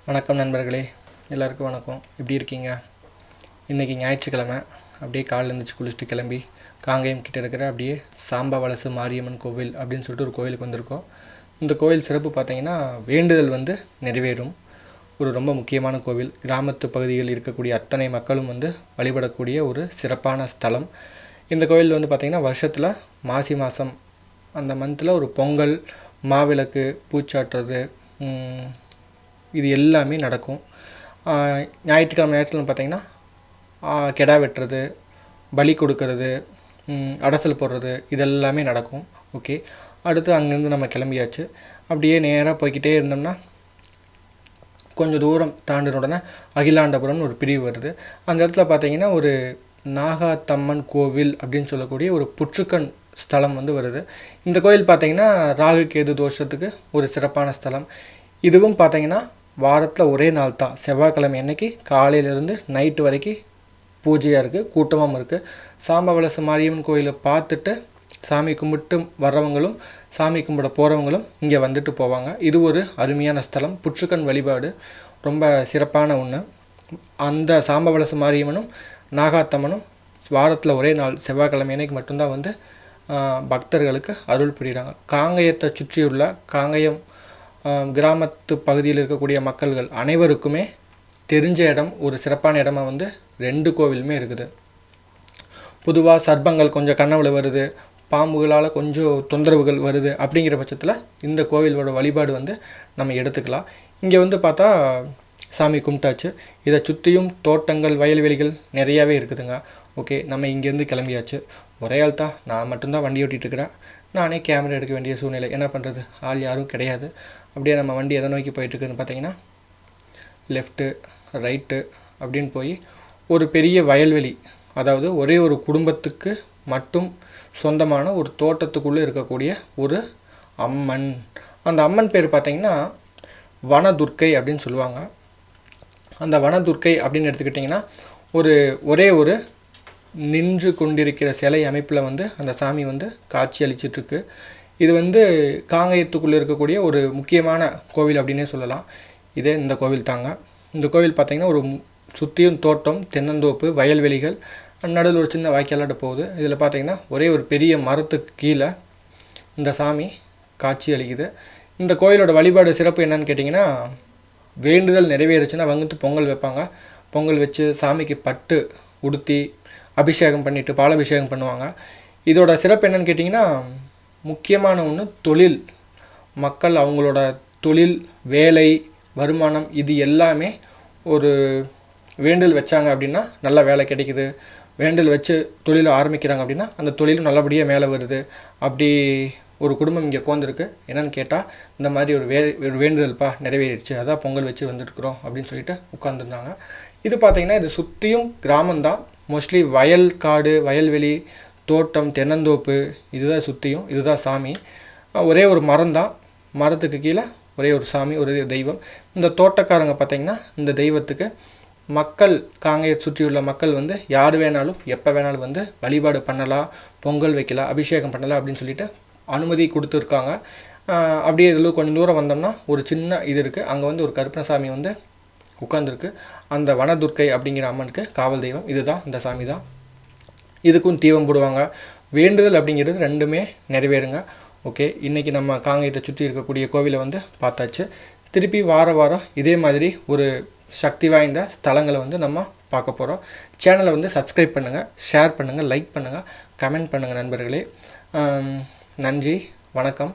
வணக்கம் நண்பர்களே, எல்லாருக்கும் வணக்கம். எப்படி இருக்கீங்க? இன்றைக்கி ஞாயிற்றுக்கிழமை. அப்படியே காலைல எழுந்திரிச்சு குளிச்சுட்டு கிளம்பி காங்கேயம் கிட்ட இருக்கிற அப்படியே சாம்பவலசு மாரியம்மன் கோவில் அப்படின்னு சொல்லிட்டு ஒரு கோவிலுக்கு வந்திருக்கோம். இந்த கோவில் சிறப்பு பார்த்திங்கன்னா, வேண்டுதல் நிறைவேறும் ஒரு ரொம்ப முக்கியமான கோவில். கிராமத்து பகுதிகளில் இருக்கக்கூடிய அத்தனை மக்களும் வழிபடக்கூடிய ஒரு சிறப்பான ஸ்தலம். இந்த கோவில் பார்த்திங்கன்னா, வருஷத்தில் மாசி மாதம் அந்த மந்தில் ஒரு பொங்கல், மாவிளக்கு, பூச்சாட்டுறது, இது எல்லாமே நடக்கும். ஞாயிற்றுக்கிழமை பார்த்திங்கன்னா கெடா வெட்டுறது, பலி கொடுக்கறது, அடசல் போடுறது, இதெல்லாமே நடக்கும். ஓகே, அடுத்து அங்கேருந்து நம்ம கிளம்பியாச்சு. அப்படியே நேராக போய்கிட்டே இருந்தோம்னா கொஞ்சம் தூரம் தாண்டின உடனே அகிலாண்டபுரம்னு ஒரு பிரிவு வருது. அந்த இடத்துல பார்த்திங்கன்னா ஒரு நாகாத்தம்மன் கோவில் அப்படின்னு சொல்லக்கூடிய ஒரு புற்றுக்கண் ஸ்தலம் வருது. இந்த கோயில் பார்த்திங்கன்னா ராகு கேது தோஷத்துக்கு ஒரு சிறப்பான ஸ்தலம். இதுவும் பார்த்திங்கன்னா வாரத்தில் ஒரே நாள் தான், செவ்வாய்க்கிழமை அன்னைக்கு காலையிலேருந்து நைட்டு வரைக்கும் பூஜையாக இருக்குது, கூட்டமும் இருக்குது. சாம்பவலசு மாரியம்மன் கோயிலை பார்த்துட்டு சாமி கும்பிட்டு வர்றவங்களும் சாமி கும்பிட போகிறவங்களும் இங்கே வந்துட்டு போவாங்க. இது ஒரு அருமையான ஸ்தலம். புற்றுக்கண் வழிபாடு ரொம்ப சிறப்பான ஒன்று. அந்த சாம்பவலசு மாரியம்மனும் நாகாத்தம்மனும் வாரத்தில் ஒரே நாள் செவ்வாய்க்கிழமை அன்னைக்கு மட்டும்தான் பக்தர்களுக்கு அருள் புரிகிறாங்க. காங்கயத்தை சுற்றியுள்ள காங்கயம் கிராமத்து பகுதியில் இருக்கக்கூடிய மக்கள்கள் அனைவருக்குமே தெரிஞ்ச இடம், ஒரு சிறப்பான இடமா 2 கோவிலுமே இருக்குது. பொதுவாக சர்ப்பங்கள் கொஞ்சம் கனவுல வருது, பாம்புகளால் கொஞ்சம் தொந்தரவுகள் வருது, அப்படிங்கிற பட்சத்தில் இந்த கோவிலோட வழிபாடு நம்ம எடுத்துக்கலாம். இங்கே பார்த்தா சாமி கும்பிட்டாச்சு. இதை சுற்றியும் தோட்டங்கள், வயல்வெளிகள் நிறையாவே இருக்குதுங்க. ஓகே, நம்ம இங்கேருந்து கிளம்பியாச்சு. ஒரே ஆள் தான், நான் மட்டும்தான் வண்டி ஓட்டிகிட்டு இருக்கிறேன். நானே கேமரா எடுக்க வேண்டிய சூழ்நிலை. என்ன பண்ணுறது, ஆள் யாரும் கிடையாது. அப்படியே நம்ம வண்டி எதை நோக்கி போயிட்டுருக்குன்னு பார்த்தீங்கன்னா, லெஃப்ட்டு ரைட்டு அப்படின்னு போய் ஒரு பெரிய வயல்வெளி, அதாவது ஒரே ஒரு குடும்பத்துக்கு மட்டும் சொந்தமான ஒரு தோட்டத்துக்குள்ளே இருக்கக்கூடிய ஒரு அம்மன். அந்த அம்மன் பேர் பார்த்திங்கன்னா வனதுர்க்கை அப்படின்னு சொல்லுவாங்க. அந்த வனதுர்க்கை அப்படின்னு எடுத்துக்கிட்டிங்கன்னா ஒரே ஒரு நின்று கொண்டிருக்கிற சிலை அமைப்பில் அந்த சாமி காட்சி அளிச்சிட்ருக்கு. இது காங்கயத்துக்குள்ளே இருக்கக்கூடிய ஒரு முக்கியமான கோவில் அப்படின்னே சொல்லலாம். இதே இந்த கோவில் தாங்க. இந்த கோவில் பார்த்திங்கன்னா ஒரு சுற்றியும் தோட்டம், தென்னந்தோப்பு, வயல்வெளிகள், நடுவில் ஒரு சின்ன வாய்க்காலாட்ட போகுது. இதில் பார்த்திங்கன்னா ஒரே ஒரு பெரிய மரத்துக்கு கீழே இந்த சாமி காட்சி அளிக்குது. இந்த கோயிலோட வழிபாடு சிறப்பு என்னன்னு கேட்டிங்கன்னா, வேண்டுதல் நிறைவேறுச்சுன்னா பொங்கல் வைப்பாங்க. பொங்கல் வச்சு சாமிக்கு பட்டு உடுத்தி அபிஷேகம் பண்ணிவிட்டு பாலாபிஷேகம் பண்ணுவாங்க. இதோட சிறப்பு என்னன்னு கேட்டிங்கன்னா, முக்கியமான ஒன்று தொழில். மக்கள் அவங்களோட தொழில், வேலை, வருமானம், இது எல்லாமே ஒரு வேண்டுதல் வச்சாங்க அப்படின்னா நல்ல வேலை கிடைக்குது. வேண்டுதல் வச்சு தொழிலை ஆரம்பிக்கிறாங்க அப்படின்னா அந்த தொழிலும் நல்லபடியாக மேலே வருது. அப்படி ஒரு குடும்பம் இங்கே உட்காந்துருக்கு. என்னென்னு கேட்டால், இந்த மாதிரி ஒரு வேண்டுதல்ப்பா நிறைவேறிடுச்சு, அதான் பொங்கல் வச்சு வந்துட்டுருக்குறோம் அப்படின்னு சொல்லிட்டு உட்காந்துருந்தாங்க. இது பார்த்திங்கன்னா இது சுற்றியும் கிராமம்தான். மோஸ்ட்லி வயல், காடு, வயல்வெளி, தோட்டம், தென்னந்தோப்பு, இதுதான் சுற்றியும். இதுதான் சாமி. ஒரே ஒரு மரம் தான், மரத்துக்கு கீழே ஒரே ஒரு சாமி, ஒரு தெய்வம். இந்த தோட்டக்காரங்க பார்த்திங்கன்னா இந்த தெய்வத்துக்கு மக்கள், காங்கையை சுற்றியுள்ள மக்கள் யார் வேணாலும் எப்போ வேணாலும் வழிபாடு பண்ணலாம், பொங்கல் வைக்கலாம், அபிஷேகம் பண்ணலாம் அப்படின்னு சொல்லிட்டு அனுமதி கொடுத்துருக்காங்க. அப்படியே இதில் கொஞ்சம் தூரம் வந்தோம்னா ஒரு சின்ன இது இருக்குது. அங்கே ஒரு கருப்பணசாமி உட்காந்துருக்கு. அந்த வனதுர்க்கை அப்படிங்கிற அம்மனுக்கு காவல் தெய்வம். இதுதான் இந்த சாமி தான். இதுக்கும் தீபம் போடுவாங்க. வேண்டுதல் அப்படிங்கிறது ரெண்டுமே நிறைவேறுங்க. ஓகே, இன்றைக்கி நம்ம காங்கயத்தை சுற்றி இருக்கக்கூடிய கோவிலை பார்த்தாச்சு. திருப்பி வாரம் இதே மாதிரி ஒரு சக்தி வாய்ந்த ஸ்தலங்களை நம்ம பார்க்க போகிறோம். சேனலை சப்ஸ்கிரைப் பண்ணுங்கள், ஷேர் பண்ணுங்கள், லைக் பண்ணுங்கள், கமெண்ட் பண்ணுங்கள் நண்பர்களே. நன்றி, வணக்கம்.